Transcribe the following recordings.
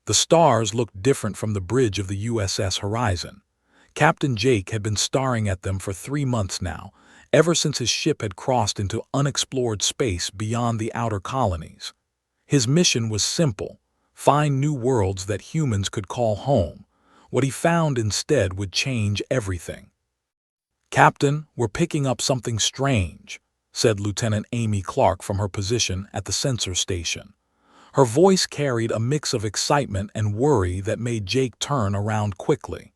The stars looked different from the bridge of the USS Horizon. Captain Jake had been staring at them for 3 months now, ever since his ship had crossed into unexplored space beyond the outer colonies. His mission was simple: find new worlds that humans could call home. What he found instead would change everything. "Captain, we're picking up something strange," said Lieutenant Amy Clark from her position at the sensor station. Her voice carried a mix of excitement and worry that made Jake turn around quickly.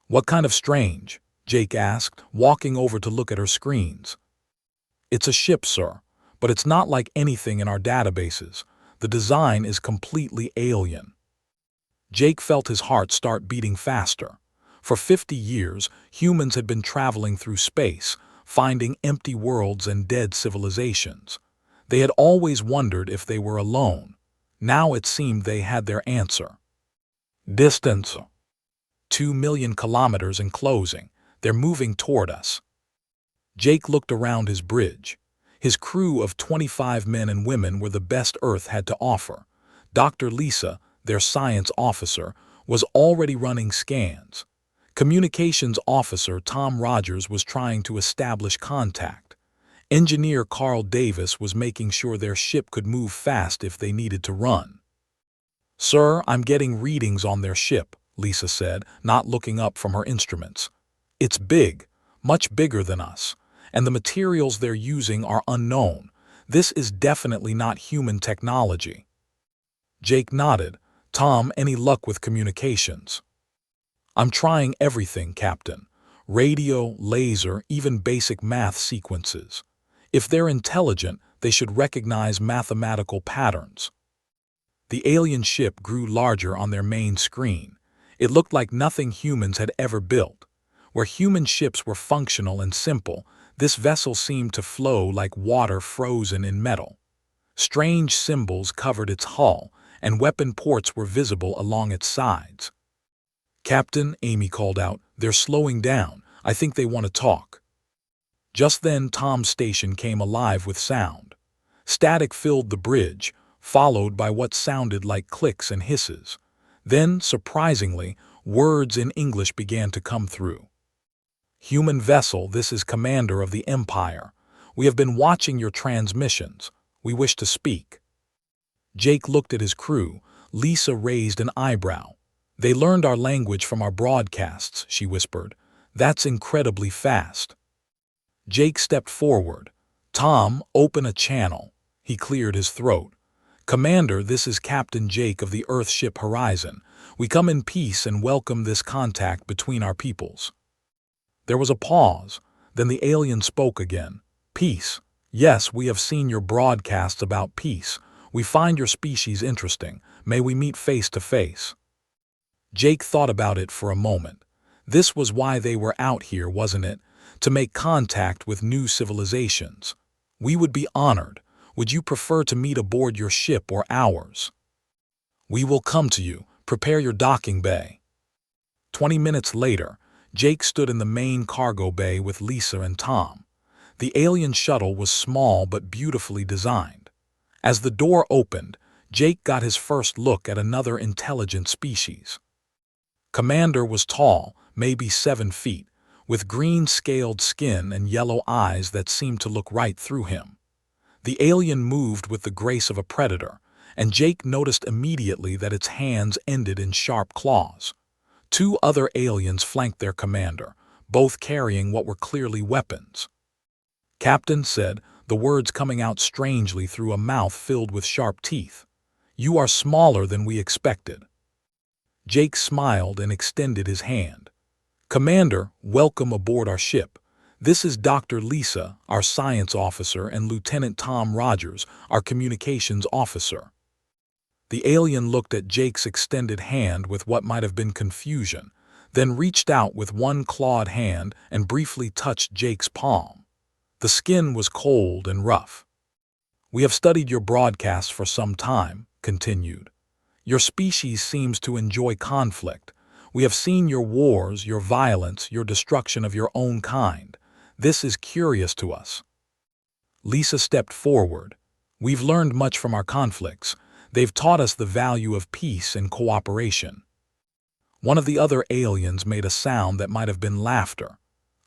"What kind of strange?" Jake asked, walking over to look at her screens. "It's a ship, sir, but it's not like anything in our databases. The design is completely alien." Jake felt his heart start beating faster. For 50 years, humans had been traveling through space, finding empty worlds and dead civilizations. They had always wondered if they were alone. Now it seemed they had their answer. "Distance: 2 million kilometers and closing. They're moving toward us." Jake looked around his bridge. His crew of 25 men and women were the best Earth had to offer. Dr. Lisa, their science officer, was already running scans. Communications officer Tom Rogers was trying to establish contact. Engineer Carl Davis was making sure their ship could move fast if they needed to run. "Sir, I'm getting readings on their ship," Lisa said, not looking up from her instruments. "It's big, much bigger than us, and the materials they're using are unknown. This is definitely not human technology." Jake nodded. "Tom, any luck with communications?" "I'm trying everything, Captain. Radio, laser, even basic math sequences. If they're intelligent, they should recognize mathematical patterns." The alien ship grew larger on their main screen. It looked like nothing humans had ever built. Where human ships were functional and simple, this vessel seemed to flow like water frozen in metal. Strange symbols covered its hull, and weapon ports were visible along its sides. "Captain," Amy called out, "they're slowing down. I think they want to talk." Just then Tom's station came alive with sound. Static filled the bridge, followed by what sounded like clicks and hisses. Then, surprisingly, words in English began to come through. "Human vessel, this is Commander of the Empire. We have been watching your transmissions. We wish to speak." Jake looked at his crew. Lisa raised an eyebrow. "They learned our language from our broadcasts," she whispered. "That's incredibly fast." Jake stepped forward. "Tom, open a channel." He cleared his throat. "Commander, this is Captain Jake of the Earthship Horizon. We come in peace and welcome this contact between our peoples." There was a pause. Then the alien spoke again. "Peace. Yes, we have seen your broadcasts about peace. We find your species interesting. May we meet face to face?" Jake thought about it for a moment. This was why they were out here, wasn't it? To make contact with new civilizations. "We would be honored. Would you prefer to meet aboard your ship or ours?" "We will come to you. Prepare your docking bay." 20 minutes later, Jake stood in the main cargo bay with Lisa and Tom. The alien shuttle was small but beautifully designed. As the door opened, Jake got his first look at another intelligent species. Commander was tall, maybe 7 feet, with green-scaled skin and yellow eyes that seemed to look right through him. The alien moved with the grace of a predator, and Jake noticed immediately that its hands ended in sharp claws. 2 other aliens flanked their commander, both carrying what were clearly weapons. "Captain," said, the words coming out strangely through a mouth filled with sharp teeth, "you are smaller than we expected." Jake smiled and extended his hand. "Commander, welcome aboard our ship. This is Dr. Lisa, our science officer, and Lieutenant Tom Rogers, our communications officer." The alien looked at Jake's extended hand with what might have been confusion, then reached out with one clawed hand and briefly touched Jake's palm. The skin was cold and rough. "We have studied your broadcasts for some time," continued. "Your species seems to enjoy conflict. We have seen your wars, your violence, your destruction of your own kind. This is curious to us." Lisa stepped forward. "We've learned much from our conflicts. They've taught us the value of peace and cooperation." One of the other aliens made a sound that might have been laughter.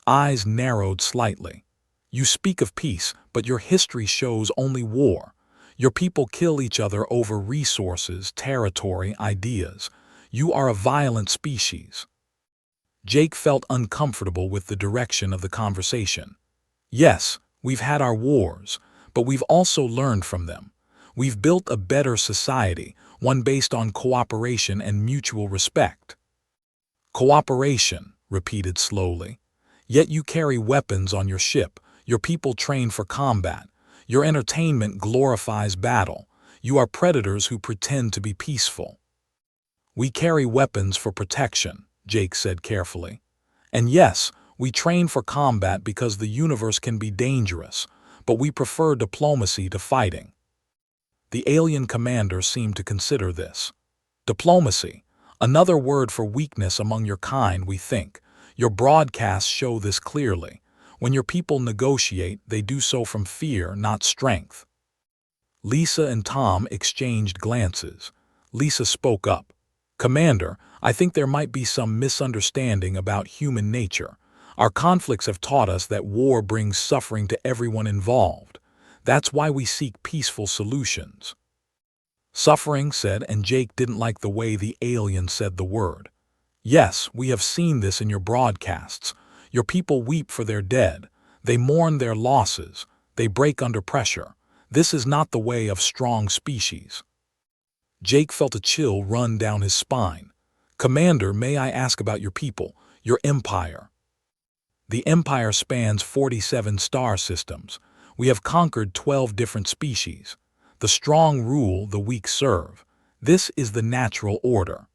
Eyes narrowed slightly. "You speak of peace, but your history shows only war. Your people kill each other over resources, territory, ideas. You are a violent species." Jake felt uncomfortable with the direction of the conversation. "Yes, we've had our wars, but we've also learned from them. We've built a better society, one based on cooperation and mutual respect." "Cooperation," repeated slowly. "Yet you carry weapons on your ship, your people train for combat, your entertainment glorifies battle. You are predators who pretend to be peaceful." "We carry weapons for protection," Jake said carefully. "And yes, we train for combat because the universe can be dangerous, but we prefer diplomacy to fighting." The alien commander seemed to consider this. "Diplomacy, another word for weakness among your kind, we think. Your broadcasts show this clearly. When your people negotiate, they do so from fear, not strength." Lisa and Tom exchanged glances. Lisa spoke up. "Commander, I think there might be some misunderstanding about human nature. Our conflicts have taught us that war brings suffering to everyone involved. That's why we seek peaceful solutions." "Suffering," said, and Jake didn't like the way the alien said the word. "Yes, we have seen this in your broadcasts. Your people weep for their dead. They mourn their losses. They break under pressure. This is not the way of strong species." Jake felt a chill run down his spine. "Commander, may I ask about your people, your empire?" "The empire spans 47 star systems. We have conquered 12 different species. The strong rule, the weak serve. This is the natural order."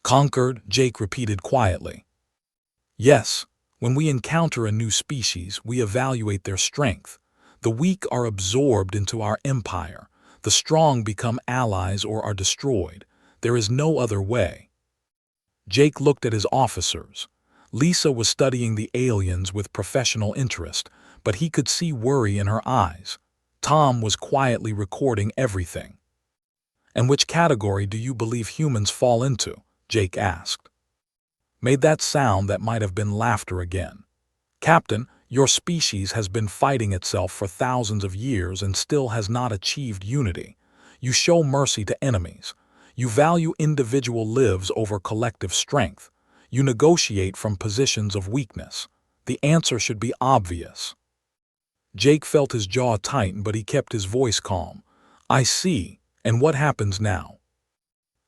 "Conquered," Jake repeated quietly. "Yes, when we encounter a new species, we evaluate their strength. The weak are absorbed into our empire. The strong become allies or are destroyed. There is no other way." Jake looked at his officers. Lisa was studying the aliens with professional interest, but he could see worry in her eyes. Tom was quietly recording everything. "And which category do you believe humans fall into?" Jake asked. Made that sound that might have been laughter again. "Captain, your species has been fighting itself for thousands of years and still has not achieved unity. You show mercy to enemies. You value individual lives over collective strength. You negotiate from positions of weakness. The answer should be obvious." Jake felt his jaw tighten, but he kept his voice calm. "I see. And what happens now?"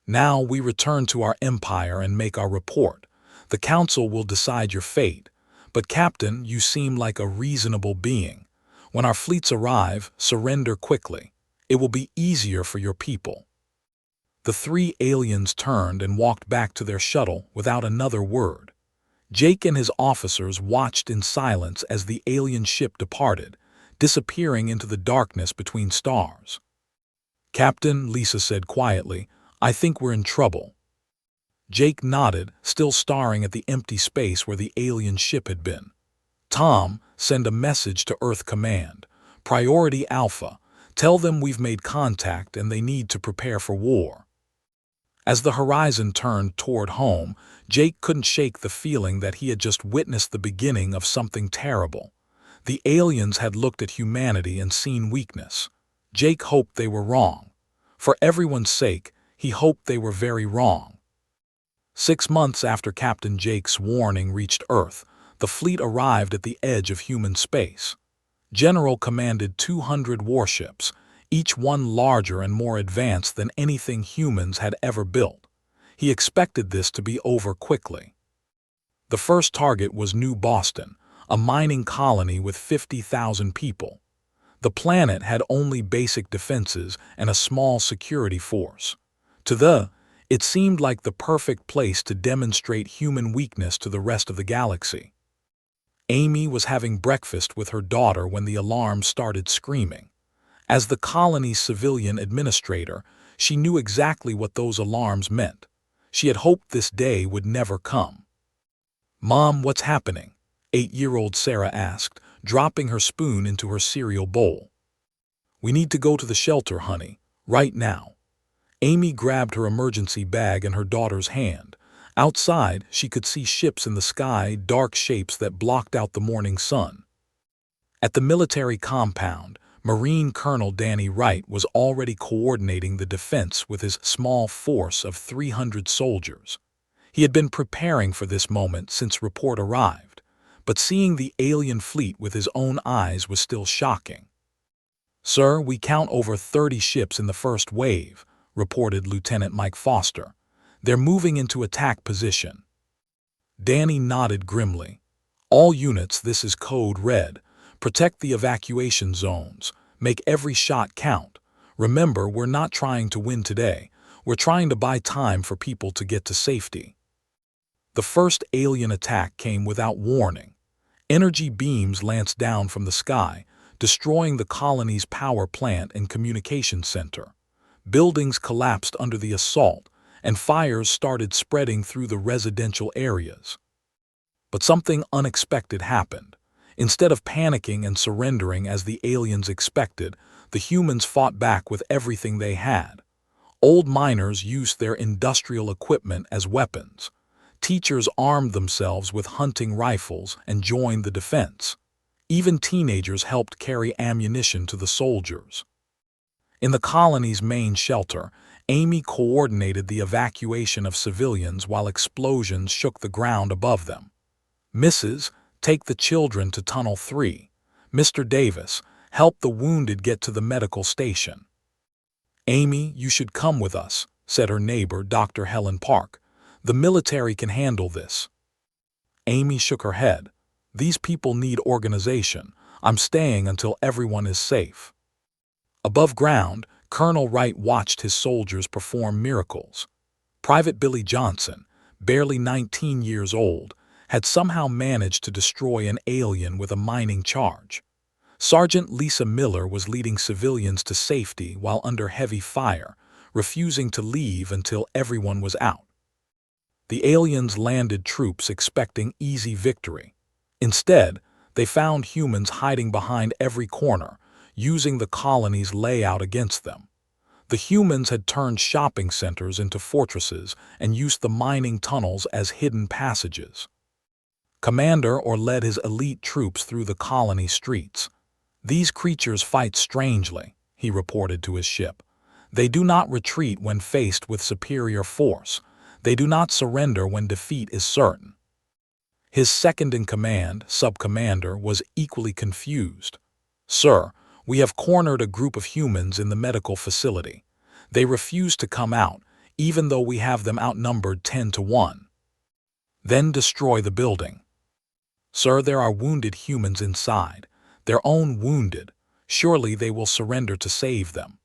"Now we return to our empire and make our report. The council will decide your fate. But Captain, you seem like a reasonable being. When our fleets arrive, surrender quickly. It will be easier for your people." The three aliens turned and walked back to their shuttle without another word. Jake and his officers watched in silence as the alien ship departed, disappearing into the darkness between stars. "Captain," Lisa said quietly, "I think we're in trouble." Jake nodded, still staring at the empty space where the alien ship had been. "Tom, send a message to Earth Command. Priority Alpha. Tell them we've made contact and they need to prepare for war." As the horizon turned toward home, Jake couldn't shake the feeling that he had just witnessed the beginning of something terrible. The aliens had looked at humanity and seen weakness. Jake hoped they were wrong. For everyone's sake, he hoped they were very wrong. 6 months after Captain Jake's warning reached Earth, the fleet arrived at the edge of human space. General commanded 200 warships, each one larger and more advanced than anything humans had ever built. He expected this to be over quickly. The first target was New Boston, a mining colony with 50,000 people. The planet had only basic defenses and a small security force. It seemed like the perfect place to demonstrate human weakness to the rest of the galaxy. Amy was having breakfast with her daughter when the alarm started screaming. As the colony's civilian administrator, she knew exactly what those alarms meant. She had hoped this day would never come. "Mom, what's happening?" 8-year-old Sarah asked, dropping her spoon into her cereal bowl. "We need to go to the shelter, honey, right now. Amy grabbed her emergency bag in her daughter's hand. Outside, she could see ships in the sky, dark shapes that blocked out the morning sun. At the military compound, Marine Colonel Danny Wright was already coordinating the defense with his small force of 300 soldiers. He had been preparing for this moment since report arrived, but seeing the alien fleet with his own eyes was still shocking. "Sir, we count over 30 ships in the first wave," reported Lieutenant Mike Foster. "They're moving into attack position." Danny nodded grimly. "All units, this is code red. Protect the evacuation zones. Make every shot count. Remember, we're not trying to win today. We're trying to buy time for people to get to safety." The first alien attack came without warning. Energy beams lanced down from the sky, destroying the colony's power plant and communication center. Buildings collapsed under the assault, and fires started spreading through the residential areas. But something unexpected happened. Instead of panicking and surrendering as the aliens expected, the humans fought back with everything they had. Old miners used their industrial equipment as weapons. Teachers armed themselves with hunting rifles and joined the defense. Even teenagers helped carry ammunition to the soldiers. In the colony's main shelter, Amy coordinated the evacuation of civilians while explosions shook the ground above them. "Mrs., take the children to Tunnel 3. Mr. Davis, help the wounded get to the medical station." "Amy, you should come with us," said her neighbor, Dr. Helen Park. "The military can handle this." Amy shook her head. "These people need organization. I'm staying until everyone is safe." Above ground, Colonel Wright watched his soldiers perform miracles. Private Billy Johnson, barely 19 years old, had somehow managed to destroy an alien with a mining charge. Sergeant Lisa Miller was leading civilians to safety while under heavy fire, refusing to leave until everyone was out. The aliens landed troops expecting easy victory. Instead, they found humans hiding behind every corner, using the colony's layout against them. The humans had turned shopping centers into fortresses and used the mining tunnels as hidden passages. Commander Orr led his elite troops through the colony streets. "These creatures fight strangely," he reported to his ship. "They do not retreat when faced with superior force. They do not surrender when defeat is certain." His second-in-command, sub-commander, was equally confused. "Sir, we have cornered a group of humans in the medical facility. They refuse to come out, even though we have them outnumbered 10-1. "Then destroy the building." "Sir, there are wounded humans inside. Their own wounded. Surely they will surrender to save them."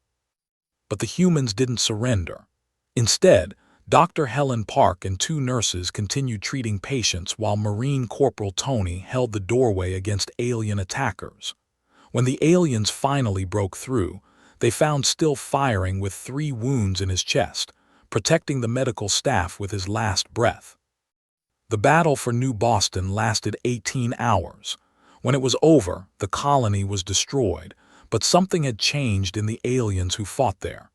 But the humans didn't surrender. Instead, Dr. Helen Park and 2 nurses continued treating patients while Marine Corporal Tony held the doorway against alien attackers. When the aliens finally broke through, they found still firing with 3 wounds in his chest, protecting the medical staff with his last breath. The battle for New Boston lasted 18 hours. When it was over, the colony was destroyed, but something had changed in the aliens who fought there.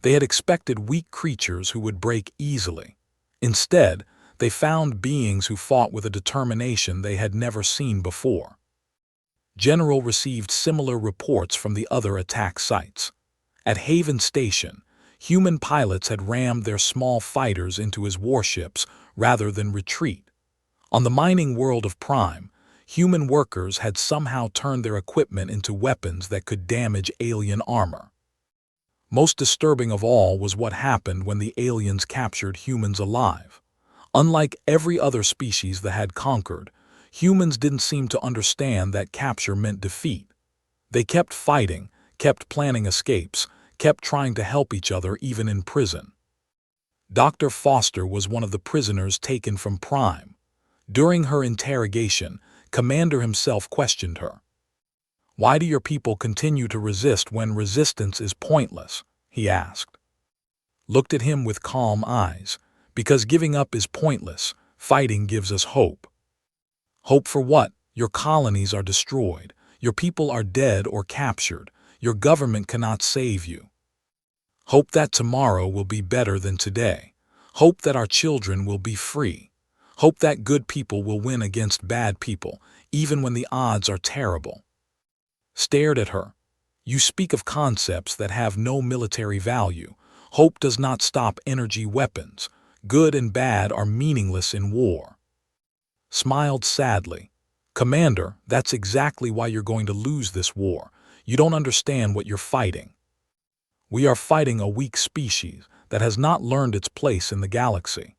They had expected weak creatures who would break easily. Instead, they found beings who fought with a determination they had never seen before. General received similar reports from the other attack sites. At Haven Station, human pilots had rammed their small fighters into his warships rather than retreat. On the mining world of Prime, human workers had somehow turned their equipment into weapons that could damage alien armor. Most disturbing of all was what happened when the aliens captured humans alive. Unlike every other species that had conquered, humans didn't seem to understand that capture meant defeat. They kept fighting, kept planning escapes, kept trying to help each other even in prison. Dr. Foster was one of the prisoners taken from Prime. During her interrogation, Commander himself questioned her. "Why do your people continue to resist when resistance is pointless?" he asked. Looked at him with calm eyes. "Because giving up is pointless. Fighting gives us hope." "Hope for what? Your colonies are destroyed. Your people are dead or captured. Your government cannot save you." Hope that tomorrow will be better than today. Hope that our children will be free. Hope that good people will win against bad people, even when the odds are terrible. Stared at her. You speak of concepts that have no military value. Hope does not stop energy weapons. Good and bad are meaningless in war. Smiled sadly. Commander, that's exactly why you're going to lose this war. You don't understand what you're fighting. We are fighting a weak species that has not learned its place in the galaxy.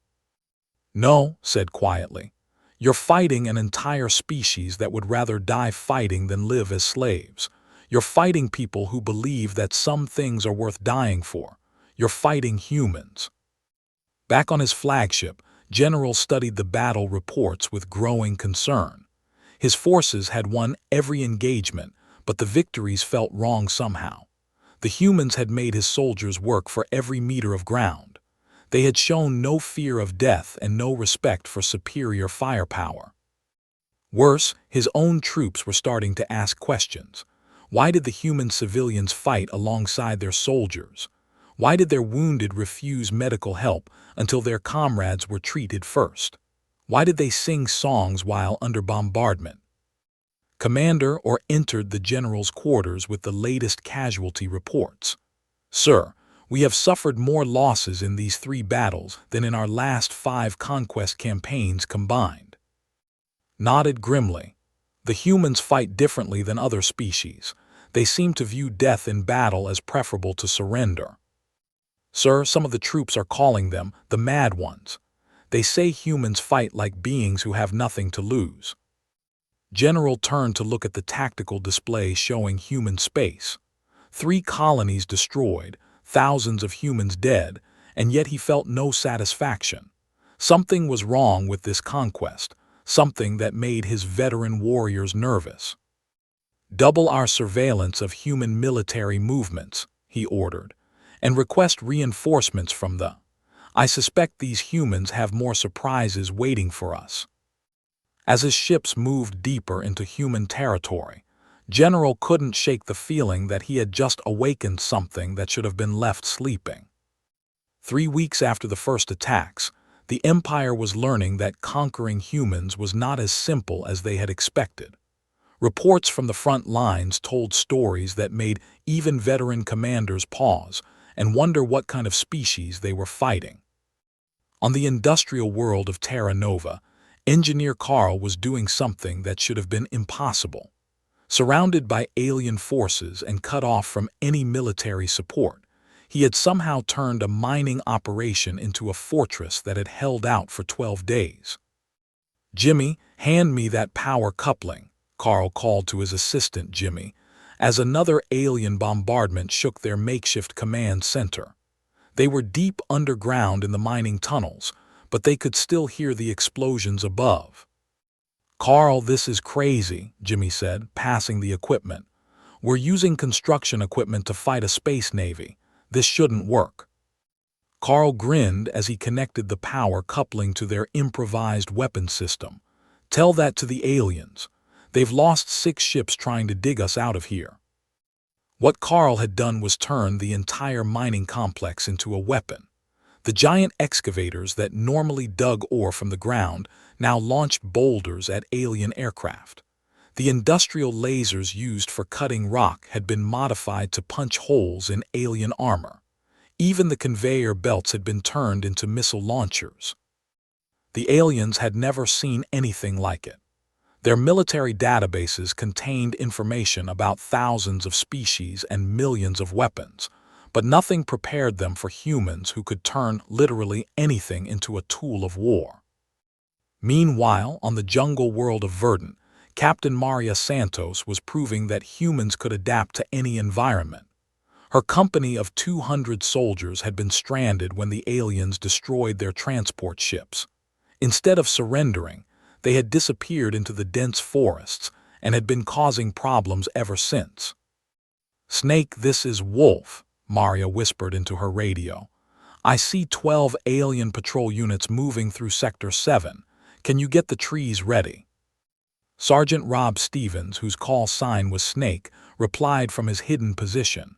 No, said quietly. You're fighting an entire species that would rather die fighting than live as slaves. You're fighting people who believe that some things are worth dying for. You're fighting humans. Back on his flagship, General studied the battle reports with growing concern. His forces had won every engagement, but the victories felt wrong somehow. The humans had made his soldiers work for every meter of ground. They had shown no fear of death and no respect for superior firepower. Worse, his own troops were starting to ask questions. Why did the human civilians fight alongside their soldiers? Why did their wounded refuse medical help until their comrades were treated first? Why did they sing songs while under bombardment? Commander or entered the general's quarters with the latest casualty reports. Sir, we have suffered more losses in these 3 battles than in our last 5 conquest campaigns combined. Nodded grimly. The humans fight differently than other species. They seem to view death in battle as preferable to surrender. Sir, some of the troops are calling them the Mad Ones. They say humans fight like beings who have nothing to lose. General turned to look at the tactical display showing human space. 3 colonies destroyed, thousands of humans dead, and yet he felt no satisfaction. Something was wrong with this conquest, something that made his veteran warriors nervous. Double our surveillance of human military movements, he ordered, and request reinforcements from the. I suspect these humans have more surprises waiting for us. As his ships moved deeper into human territory, General couldn't shake the feeling that he had just awakened something that should have been left sleeping. 3 weeks after the first attacks, the Empire was learning that conquering humans was not as simple as they had expected. Reports from the front lines told stories that made even veteran commanders pause and wonder what kind of species they were fighting. On the industrial world of Terra Nova, Engineer Carl was doing something that should have been impossible. Surrounded by alien forces and cut off from any military support, he had somehow turned a mining operation into a fortress that had held out for 12 days. Jimmy, hand me that power coupling, Carl called to his assistant Jimmy, as another alien bombardment shook their makeshift command center. They were deep underground in the mining tunnels, but they could still hear the explosions above. Carl, this is crazy, Jimmy said, passing the equipment. We're using construction equipment to fight a space navy. This shouldn't work. Carl grinned as he connected the power coupling to their improvised weapon system. Tell that to the aliens. They've lost 6 ships trying to dig us out of here. What Carl had done was turn the entire mining complex into a weapon. The giant excavators that normally dug ore from the ground now launched boulders at alien aircraft. The industrial lasers used for cutting rock had been modified to punch holes in alien armor. Even the conveyor belts had been turned into missile launchers. The aliens had never seen anything like it. Their military databases contained information about thousands of species and millions of weapons, but nothing prepared them for humans who could turn literally anything into a tool of war. Meanwhile, on the jungle world of Verdant, Captain Maria Santos was proving that humans could adapt to any environment. Her company of 200 soldiers had been stranded when the aliens destroyed their transport ships. Instead of surrendering, they had disappeared into the dense forests and had been causing problems ever since. Snake, this is Wolf, Maria whispered into her radio. I see 12 alien patrol units moving through Sector 7. Can you get the trees ready? Sergeant Rob Stevens, whose call sign was Snake, replied from his hidden position.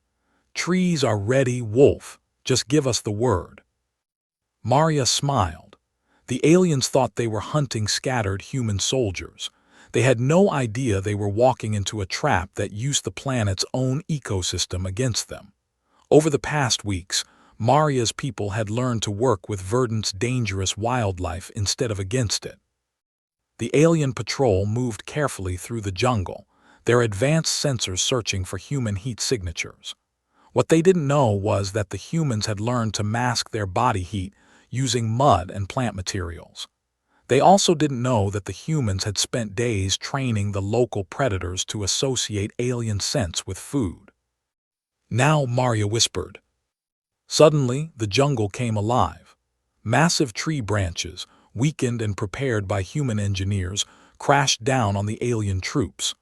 Trees are ready, Wolf, Just give us the word." Maria smiled. The aliens thought they were hunting scattered human soldiers. They had no idea they were walking into a trap that used the planet's own ecosystem against them. Over the past weeks, Maria's people had learned to work with Verdant's dangerous wildlife instead of against it. The alien patrol moved carefully through the jungle, their advanced sensors searching for human heat signatures. What they didn't know was that the humans had learned to mask their body heat using mud and plant materials. They also didn't know that the humans had spent days training the local predators to associate alien scents with food. "Now," Maria whispered. Suddenly, the jungle came alive. Massive tree branches, weakened and prepared by human engineers, crashed down on the alien troops.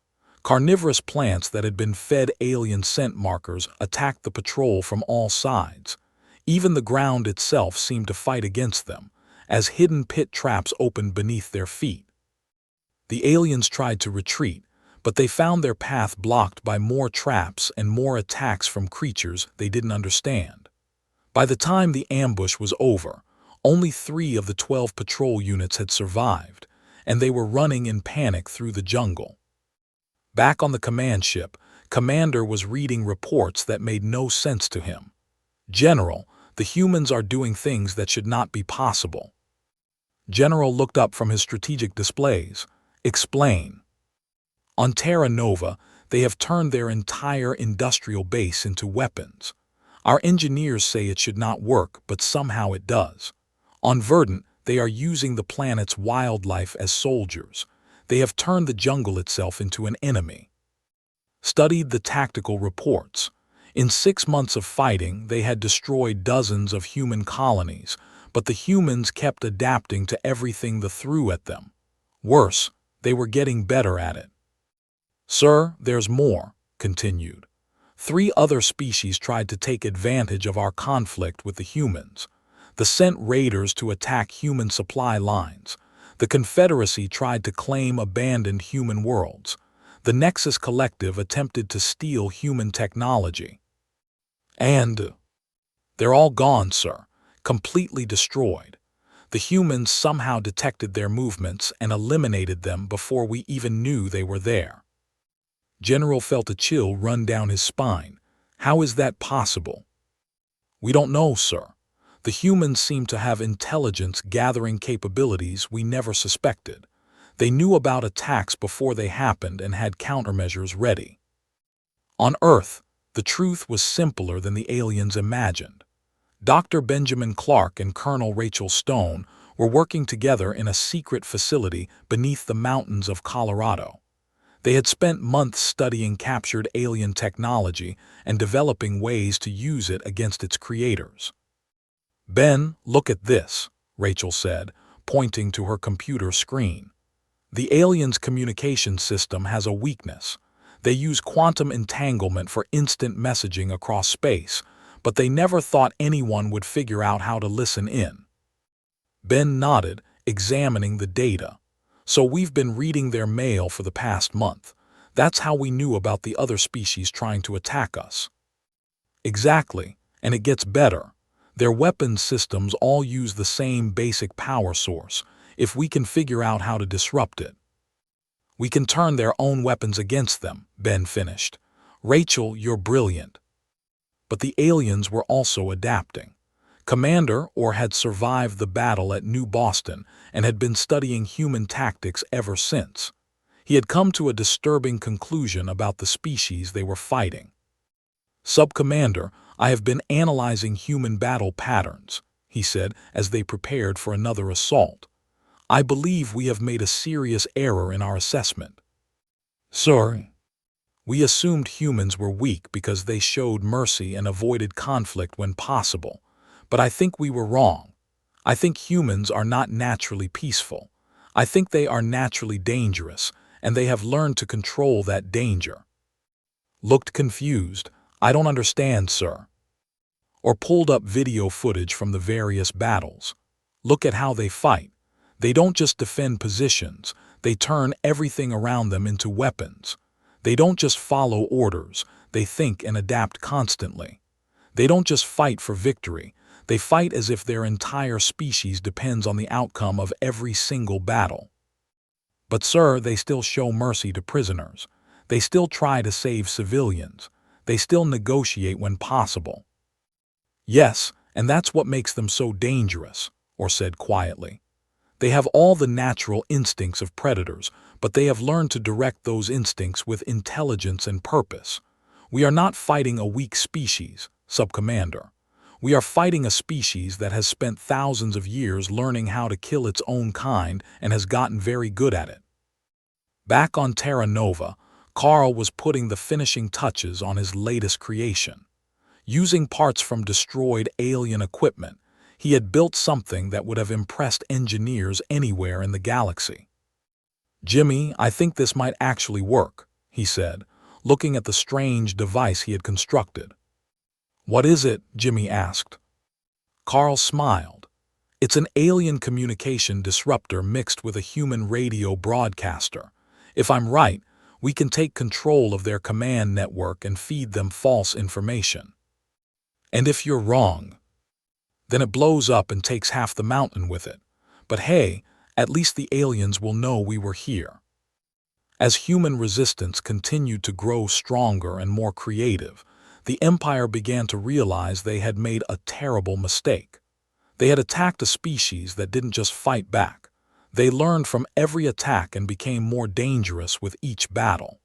Carnivorous plants that had been fed alien scent markers attacked the patrol from all sides. Even the ground itself seemed to fight against them, as hidden pit traps opened beneath their feet. The aliens tried to retreat, but they found their path blocked by more traps and more attacks from creatures they didn't understand. By the time the ambush was over, only 3 of the 12 patrol units had survived, and they were running in panic through the jungle. Back on the command ship, Commander was reading reports that made no sense to him. "General, the humans are doing things that should not be possible." General looked up from his strategic displays. "Explain." "On Terra Nova, they have turned their entire industrial base into weapons. Our engineers say it should not work, but somehow it does. On Verdant, they are using the planet's wildlife as soldiers. They have turned the jungle itself into an enemy." Studied the tactical reports. In 6 months of fighting, they had destroyed dozens of human colonies, but the humans kept adapting to everything they threw at them. Worse, they were getting better at it. "Sir, there's more," continued. 3 other species tried to take advantage of our conflict with the humans. They sent raiders to attack human supply lines. The Confederacy tried to claim abandoned human worlds. The Nexus Collective attempted to steal human technology. And they're all gone, sir, completely destroyed. The humans somehow detected their movements and eliminated them before we even knew they were there. General felt a chill run down his spine. "How is that possible?" "We don't know, sir. The humans seem to have intelligence-gathering capabilities we never suspected. They knew about attacks before they happened and had countermeasures ready." On Earth, the truth was simpler than the aliens imagined. Dr. Benjamin Clark and Colonel Rachel Stone were working together in a secret facility beneath the mountains of Colorado. They had spent months studying captured alien technology and developing ways to use it against its creators. "Ben, look at this," Rachel said, pointing to her computer screen. "The aliens' communication system has a weakness. They use quantum entanglement for instant messaging across space, but they never thought anyone would figure out how to listen in." Ben nodded, examining the data. "So we've been reading their mail for the past month. That's how we knew about the other species trying to attack us." "Exactly, and it gets better. Their weapons systems all use the same basic power source. If we can figure out how to disrupt it, we can turn their own weapons against them," Ben finished. "Rachel, you're brilliant." But the aliens were also adapting. Commander had survived the battle at New Boston and had been studying human tactics ever since. He had come to a disturbing conclusion about the species they were fighting. "Sub-Commander, I have been analyzing human battle patterns," he said as they prepared for another assault. "I believe we have made a serious error in our assessment." "Sorry." "We assumed humans were weak because they showed mercy and avoided conflict when possible. But I think we were wrong. I think humans are not naturally peaceful. I think they are naturally dangerous, and they have learned to control that danger." Looked confused. "I don't understand, sir." Or pulled up video footage from the various battles. "Look at how they fight. They don't just defend positions, they turn everything around them into weapons. They don't just follow orders, they think and adapt constantly. They don't just fight for victory, they fight as if their entire species depends on the outcome of every single battle. But sir, they still show mercy to prisoners. They still try to save civilians. They still negotiate when possible. Yes, and that's what makes them so dangerous, Or said quietly. They have all the natural instincts of predators, but they have learned to direct those instincts with intelligence and purpose. We are not fighting a weak species, Sub-Commander. We are fighting a species that has spent thousands of years learning how to kill its own kind and has gotten very good at it. Back on Terra Nova, Carl was putting the finishing touches on his latest creation. Using parts from destroyed alien equipment, he had built something that would have impressed engineers anywhere in the galaxy. "Jimmy, I think this might actually work," he said, looking at the strange device he had constructed. "What is it?" Jimmy asked. Carl smiled. "It's an alien communication disruptor mixed with a human radio broadcaster. If I'm right, we can take control of their command network and feed them false information. And if you're wrong, then it blows up and takes half the mountain with it. But hey, at least the aliens will know we were here." As human resistance continued to grow stronger and more creative, the Empire began to realize they had made a terrible mistake. They had attacked a species that didn't just fight back. They learned from every attack and became more dangerous with each battle.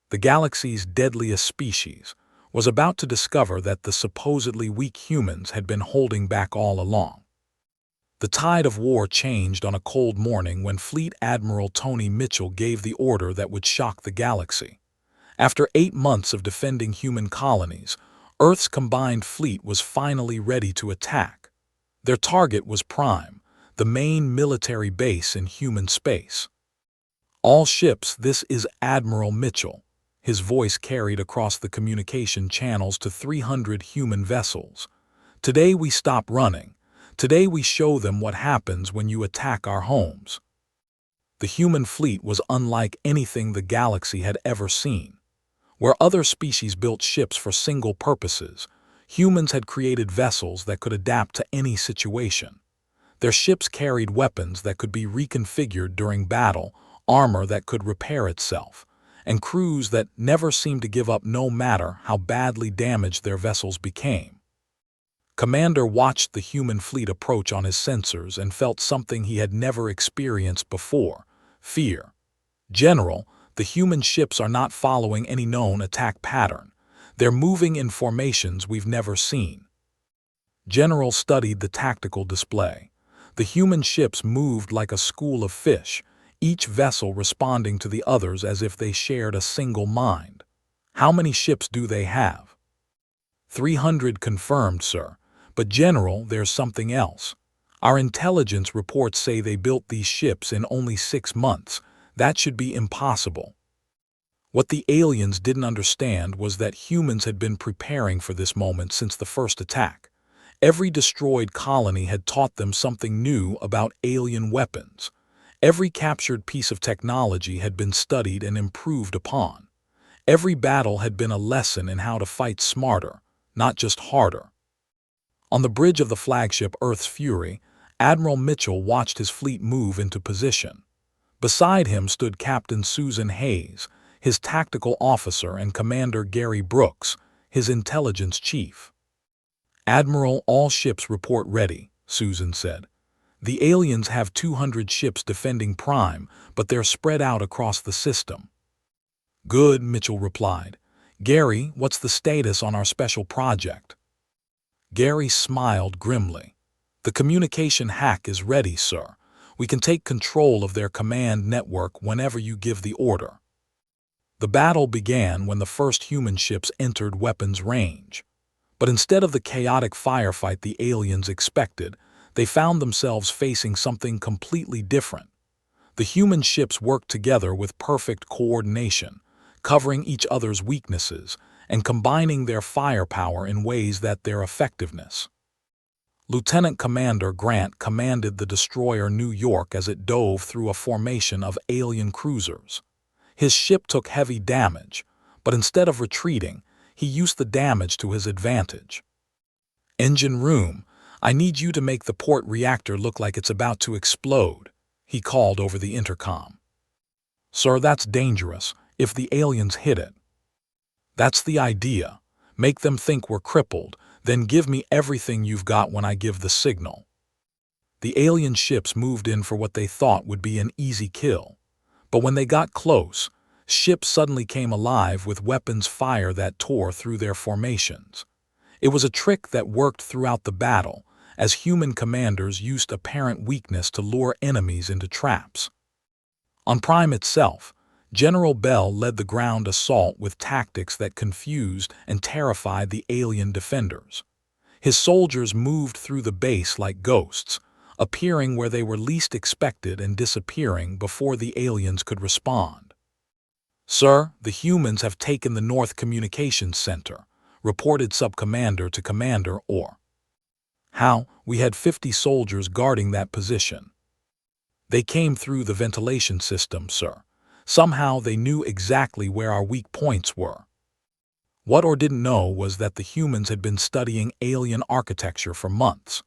The galaxy's deadliest species was about to discover that the supposedly weak humans had been holding back all along. The tide of war changed on a cold morning when Fleet Admiral Tony Mitchell gave the order that would shock the galaxy. After 8 months of defending human colonies, Earth's combined fleet was finally ready to attack. Their target was Prime, the main military base in human space. "All ships, this is Admiral Mitchell." His voice carried across the communication channels to 300 human vessels. "Today we stop running. Today we show them what happens when you attack our homes." The human fleet was unlike anything the galaxy had ever seen. Where other species built ships for single purposes, humans had created vessels that could adapt to any situation. Their ships carried weapons that could be reconfigured during battle, armor that could repair itself, and crews that never seemed to give up no matter how badly damaged their vessels became. Commander watched the human fleet approach on his sensors and felt something he had never experienced before: fear. "General, the human ships are not following any known attack pattern. They're moving in formations we've never seen." General studied the tactical display. The human ships moved like a school of fish, each vessel responding to the others as if they shared a single mind. "How many ships do they have?" 300 confirmed, sir. But General, there's something else. Our intelligence reports say they built these ships in only 6 months. That should be impossible." What the aliens didn't understand was that humans had been preparing for this moment since the first attack. Every destroyed colony had taught them something new about alien weapons. Every captured piece of technology had been studied and improved upon. Every battle had been a lesson in how to fight smarter, not just harder. On the bridge of the flagship Earth's Fury, Admiral Mitchell watched his fleet move into position. Beside him stood Captain Susan Hayes, his tactical officer, and Commander Gary Brooks, his intelligence chief. "Admiral, all ships report ready," Susan said. "The aliens have 200 ships defending Prime, but they're spread out across the system." "Good," Mitchell replied. "Gary, what's the status on our special project?" Gary smiled grimly. "The communication hack is ready, sir. We can take control of their command network whenever you give the order." The battle began when the first human ships entered weapons range. But instead of the chaotic firefight the aliens expected, they found themselves facing something completely different. The human ships worked together with perfect coordination, covering each other's weaknesses and combining their firepower in ways that their effectiveness. Lieutenant Commander Grant commanded the destroyer New York as it dove through a formation of alien cruisers. His ship took heavy damage, but instead of retreating, he used the damage to his advantage. "Engine room, I need you to make the port reactor look like it's about to explode," he called over the intercom. "Sir, that's dangerous if the aliens hit it." "That's the idea. Make them think we're crippled, then give me everything you've got when I give the signal." The alien ships moved in for what they thought would be an easy kill. But when they got close, ships suddenly came alive with weapons fire that tore through their formations. It was a trick that worked throughout the battle, as human commanders used apparent weakness to lure enemies into traps. On Prime itself, General Bell led the ground assault with tactics that confused and terrified the alien defenders. His soldiers moved through the base like ghosts, appearing where they were least expected and disappearing before the aliens could respond. "Sir, the humans have taken the North Communications Center," reported Subcommander to Commander Orr. "How? We had 50 soldiers guarding that position." "They came through the ventilation system, sir. Somehow they knew exactly where our weak points were." What Orr didn't know was that the humans had been studying alien architecture for months.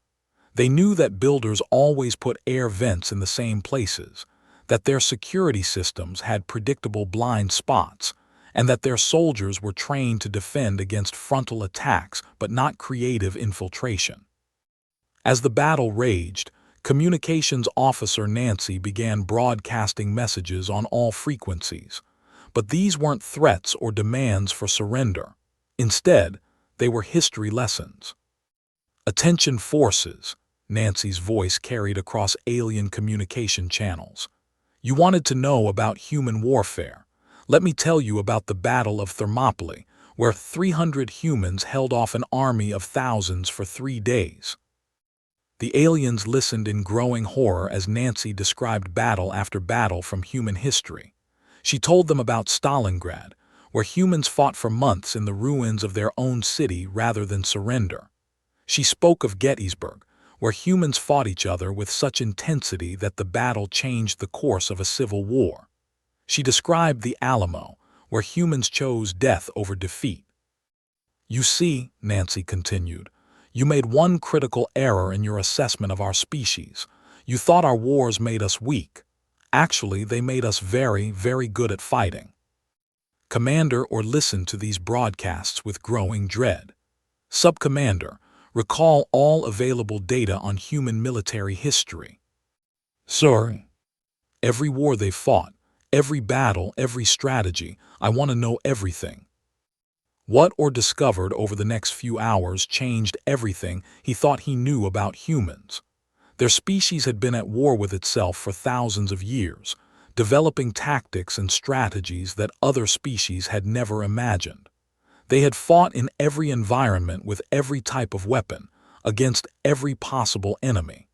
They knew that builders always put air vents in the same places, that their security systems had predictable blind spots, and that their soldiers were trained to defend against frontal attacks but not creative infiltration. As the battle raged, Communications Officer Nancy began broadcasting messages on all frequencies, but these weren't threats or demands for surrender. Instead, they were history lessons. "Attention forces," Nancy's voice carried across alien communication channels. "You wanted to know about human warfare. Let me tell you about the Battle of Thermopylae, where 300 humans held off an army of thousands for 3 days. The aliens listened in growing horror as Nancy described battle after battle from human history. She told them about Stalingrad, where humans fought for months in the ruins of their own city rather than surrender. She spoke of Gettysburg, where humans fought each other with such intensity that the battle changed the course of a civil war. She described the Alamo, where humans chose death over defeat. "You see," Nancy continued, "you made one critical error in your assessment of our species. You thought our wars made us weak. Actually, they made us very, very good at fighting." Commander Orr listened to these broadcasts with growing dread. "Subcommander, recall all available data on human military history." "Sir." "Every war they fought, every battle, every strategy. I want to know everything." What Orr discovered over the next few hours changed everything he thought he knew about humans. Their species had been at war with itself for thousands of years, developing tactics and strategies that other species had never imagined. They had fought in every environment with every type of weapon, against every possible enemy.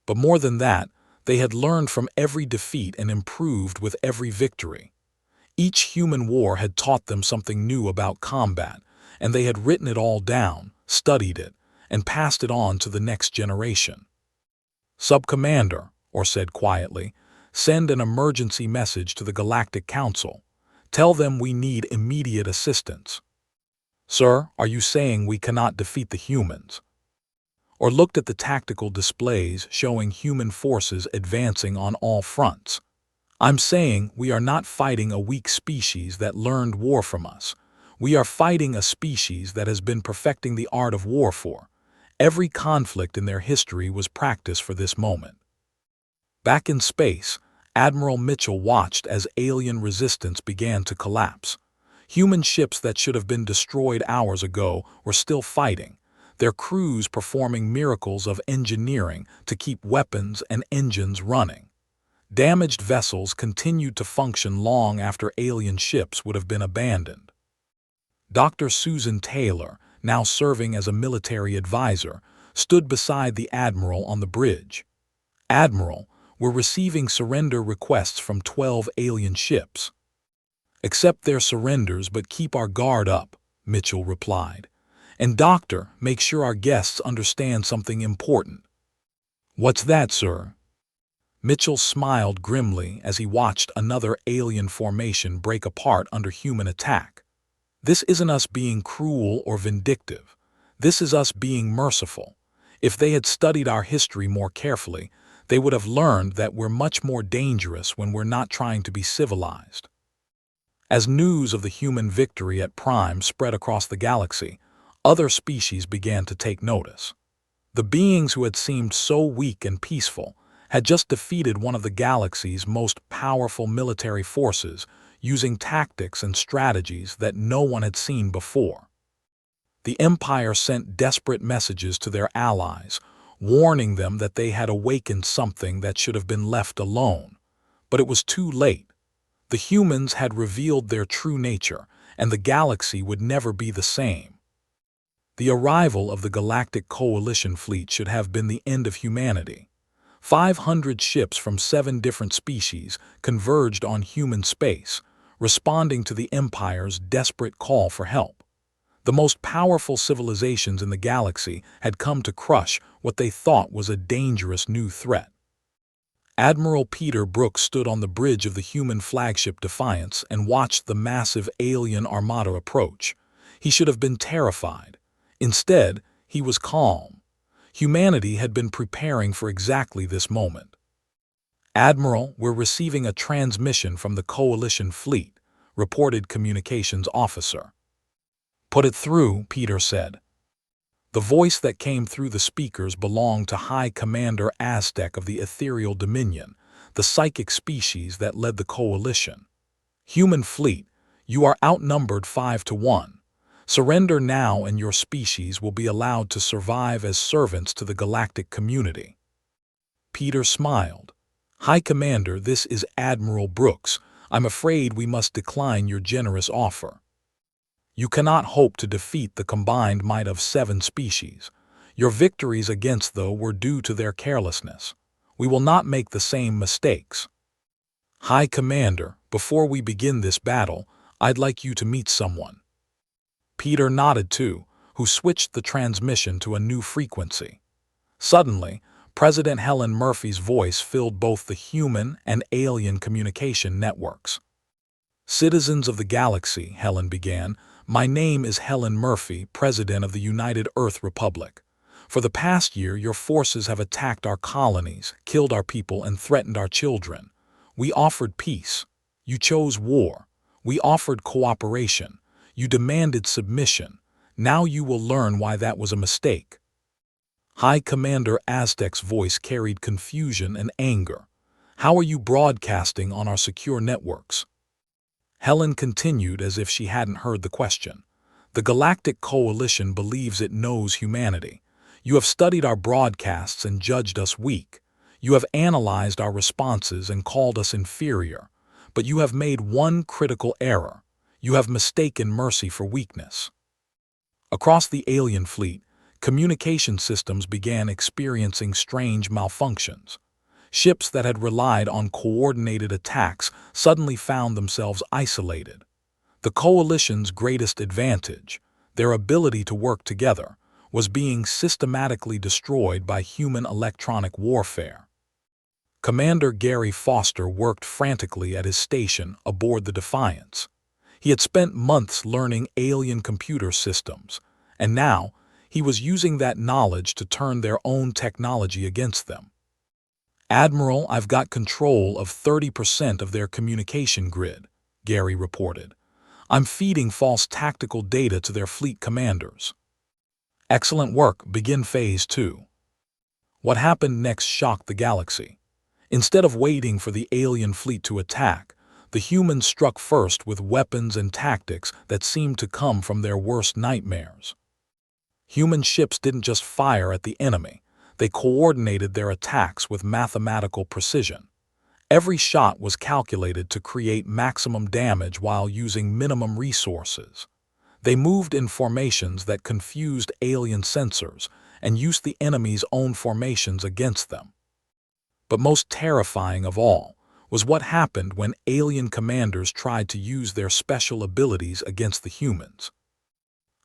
But more than that, they had learned from every defeat and improved with every victory. Each human war had taught them something new about combat, and they had written it all down, studied it, and passed it on to the next generation. "Subcommander," Orr said quietly, "send an emergency message to the Galactic Council. Tell them we need immediate assistance." "Sir, are you saying we cannot defeat the humans?" Orr looked at the tactical displays showing human forces advancing on all fronts. "I'm saying we are not fighting a weak species that learned war from us. We are fighting a species that has been perfecting the art of war for. Every conflict in their history was practice for this moment." Back in space, Admiral Mitchell watched as alien resistance began to collapse. Human ships that should have been destroyed hours ago were still fighting, their crews performing miracles of engineering to keep weapons and engines running. Damaged vessels continued to function long after alien ships would have been abandoned. Dr. Susan Taylor, now serving as a military advisor, stood beside the Admiral on the bridge. "Admiral, we're receiving surrender requests from 12 alien ships." "Accept their surrenders but keep our guard up," Mitchell replied. "And Doctor, make sure our guests understand something important." "What's that, sir?" Mitchell smiled grimly as he watched another alien formation break apart under human attack. This isn't us being cruel or vindictive. This is us being merciful. If they had studied our history more carefully, they would have learned that we're much more dangerous when we're not trying to be civilized. As news of the human victory at Prime spread across the galaxy, other species began to take notice. The beings who had seemed so weak and peaceful had just defeated one of the galaxy's most powerful military forces using tactics and strategies that no one had seen before. The Empire sent desperate messages to their allies, warning them that they had awakened something that should have been left alone. But it was too late. The humans had revealed their true nature, and the galaxy would never be the same. The arrival of the Galactic Coalition fleet should have been the end of humanity. 500 ships from 7 different species converged on human space, responding to the Empire's desperate call for help. The most powerful civilizations in the galaxy had come to crush what they thought was a dangerous new threat. Admiral Peter Brooks stood on the bridge of the human flagship Defiance and watched the massive alien armada approach. He should have been terrified. Instead, he was calm. Humanity had been preparing for exactly this moment. "Admiral, we're receiving a transmission from the Coalition fleet," reported communications officer. "Put it through," Peter said. The voice that came through the speakers belonged to High Commander Aztec of the Ethereal Dominion, the psychic species that led the Coalition. "Human fleet, you are outnumbered 5-1. Surrender now and your species will be allowed to survive as servants to the galactic community." Peter smiled. "High Commander, this is Admiral Brooks. I'm afraid we must decline your generous offer. You cannot hope to defeat the combined might of 7 species. Your victories against them were due to their carelessness. We will not make the same mistakes. High Commander, before we begin this battle, I'd like you to meet someone." Peter nodded too, who switched the transmission to a new frequency. Suddenly, President Helen Murphy's voice filled both the human and alien communication networks. "Citizens of the galaxy," Helen began, "my name is Helen Murphy, President of the United Earth Republic. For the past year, your forces have attacked our colonies, killed our people, and threatened our children. We offered peace. You chose war. We offered cooperation. You demanded submission. Now you will learn why that was a mistake." High Commander Aztec's voice carried confusion and anger. "How are you broadcasting on our secure networks?" Helen continued as if she hadn't heard the question. "The Galactic Coalition believes it knows humanity. You have studied our broadcasts and judged us weak. You have analyzed our responses and called us inferior. But you have made one critical error. You have mistaken mercy for weakness." Across the alien fleet, communication systems began experiencing strange malfunctions. Ships that had relied on coordinated attacks suddenly found themselves isolated. The Coalition's greatest advantage, their ability to work together, was being systematically destroyed by human electronic warfare. Commander Gary Foster worked frantically at his station aboard the Defiance. He had spent months learning alien computer systems, and now he was using that knowledge to turn their own technology against them. "Admiral, I've got control of 30% of their communication grid," Gary reported. "I'm feeding false tactical data to their fleet commanders." "Excellent work. Begin Phase 2. What happened next shocked the galaxy. Instead of waiting for the alien fleet to attack, the humans struck first with weapons and tactics that seemed to come from their worst nightmares. Human ships didn't just fire at the enemy, they coordinated their attacks with mathematical precision. Every shot was calculated to create maximum damage while using minimum resources. They moved in formations that confused alien sensors and used the enemy's own formations against them. But most terrifying of all was what happened when alien commanders tried to use their special abilities against the humans.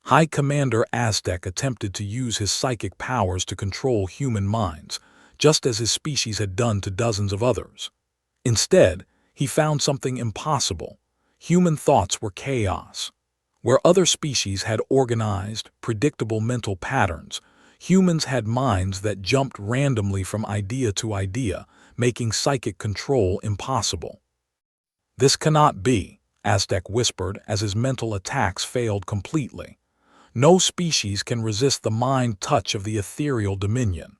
High Commander Aztec attempted to use his psychic powers to control human minds, just as his species had done to dozens of others. Instead, he found something impossible. Human thoughts were chaos. Where other species had organized, predictable mental patterns, humans had minds that jumped randomly from idea to idea, making psychic control impossible. "This cannot be," Aztec whispered as his mental attacks failed completely. "No species can resist the mind touch of the ethereal dominion."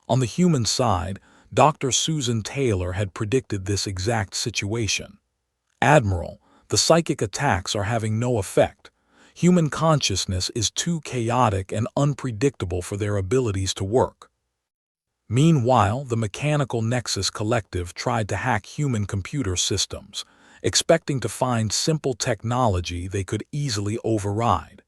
On the human side, Dr. Susan Taylor had predicted this exact situation. "Admiral, the psychic attacks are having no effect. Human consciousness is too chaotic and unpredictable for their abilities to work." Meanwhile, the Mechanical Nexus Collective tried to hack human computer systems, expecting to find simple technology they could easily override.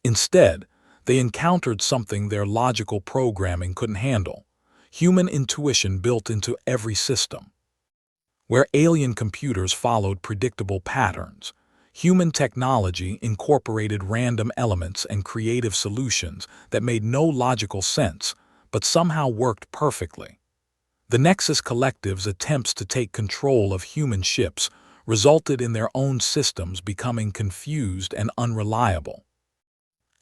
Instead, they encountered something their logical programming couldn't handle: human intuition built into every system. Where alien computers followed predictable patterns, human technology incorporated random elements and creative solutions that made no logical sense, but somehow worked perfectly. The Nexus Collective's attempts to take control of human ships resulted in their own systems becoming confused and unreliable.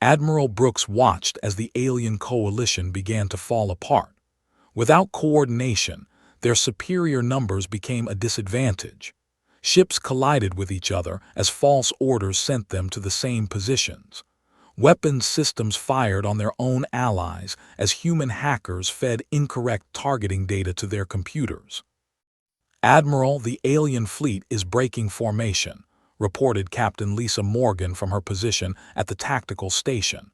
Admiral Brooks watched as the alien coalition began to fall apart. Without coordination, their superior numbers became a disadvantage. Ships collided with each other as false orders sent them to the same positions. Weapons systems fired on their own allies as human hackers fed incorrect targeting data to their computers. "Admiral, the alien fleet is breaking formation," reported Captain Lisa Morgan from her position at the tactical station.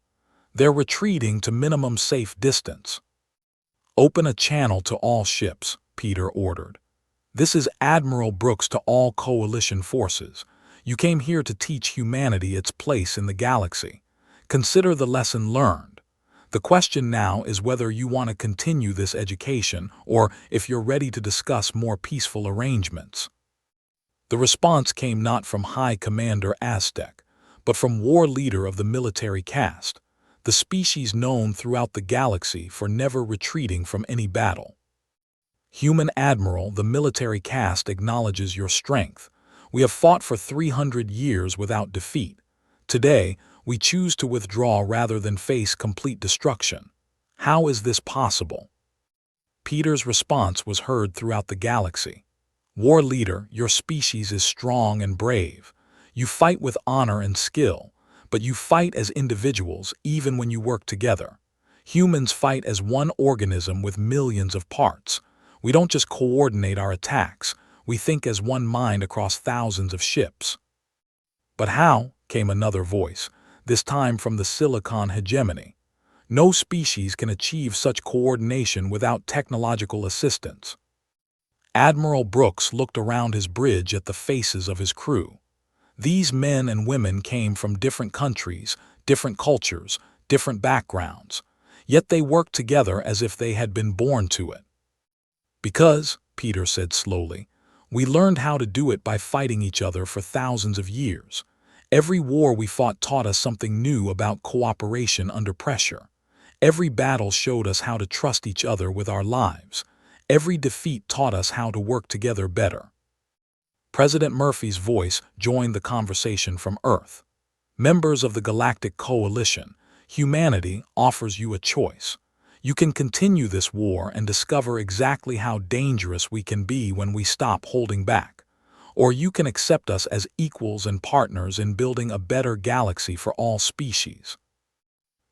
"They're retreating to minimum safe distance." "Open a channel to all ships," Peter ordered. "This is Admiral Brooks to all coalition forces. You came here to teach humanity its place in the galaxy. Consider the lesson learned. The question now is whether you want to continue this education or if you're ready to discuss more peaceful arrangements." The response came not from High Commander Aztec, but from war leader of the military caste, the species known throughout the galaxy for never retreating from any battle. "Human Admiral, the military caste acknowledges your strength. We have fought for 300 years without defeat. Today, we choose to withdraw rather than face complete destruction. How is this possible?" Peter's response was heard throughout the galaxy. "War leader, your species is strong and brave. You fight with honor and skill, but you fight as individuals even when you work together. Humans fight as one organism with millions of parts. We don't just coordinate our attacks, we think as one mind across thousands of ships." "But how?" came another voice, this time from the Silicon hegemony. "No species can achieve such coordination without technological assistance." Admiral Brooks looked around his bridge at the faces of his crew. These men and women came from different countries, different cultures, different backgrounds, yet they worked together as if they had been born to it. "Because," Peter said slowly, "we learned how to do it by fighting each other for thousands of years. Every war we fought taught us something new about cooperation under pressure. Every battle showed us how to trust each other with our lives. Every defeat taught us how to work together better." President Murphy's voice joined the conversation from Earth. "Members of the Galactic Coalition, humanity offers you a choice. You can continue this war and discover exactly how dangerous we can be when we stop holding back. Or you can accept us as equals and partners in building a better galaxy for all species."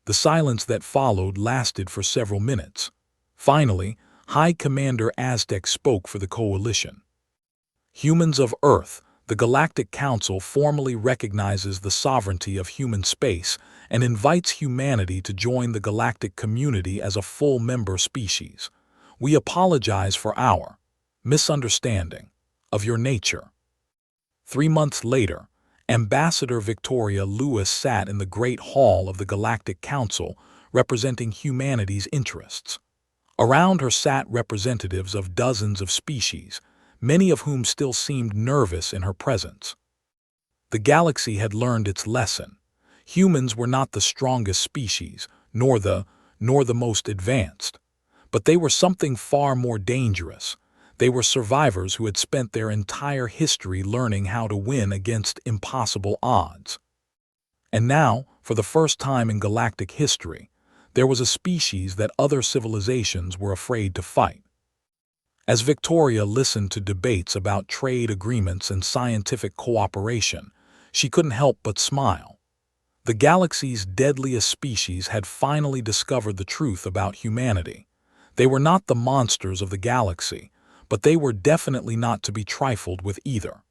The silence that followed lasted for several minutes. Finally, High Commander Aztec spoke for the coalition. "Humans of Earth, the Galactic Council formally recognizes the sovereignty of human space and invites humanity to join the galactic community as a full member species. We apologize for our misunderstanding of your nature." 3 months later, Ambassador Victoria Lewis sat in the Great Hall of the Galactic Council representing humanity's interests. Around her sat representatives of dozens of species, many of whom still seemed nervous in her presence. The galaxy had learned its lesson. Humans were not the strongest species, nor the most advanced. But they were something far more dangerous. They were survivors who had spent their entire history learning how to win against impossible odds. And now, for the first time in galactic history, there was a species that other civilizations were afraid to fight. As Victoria listened to debates about trade agreements and scientific cooperation, she couldn't help but smile. The galaxy's deadliest species had finally discovered the truth about humanity. They were not the monsters of the galaxy, but they were definitely not to be trifled with either.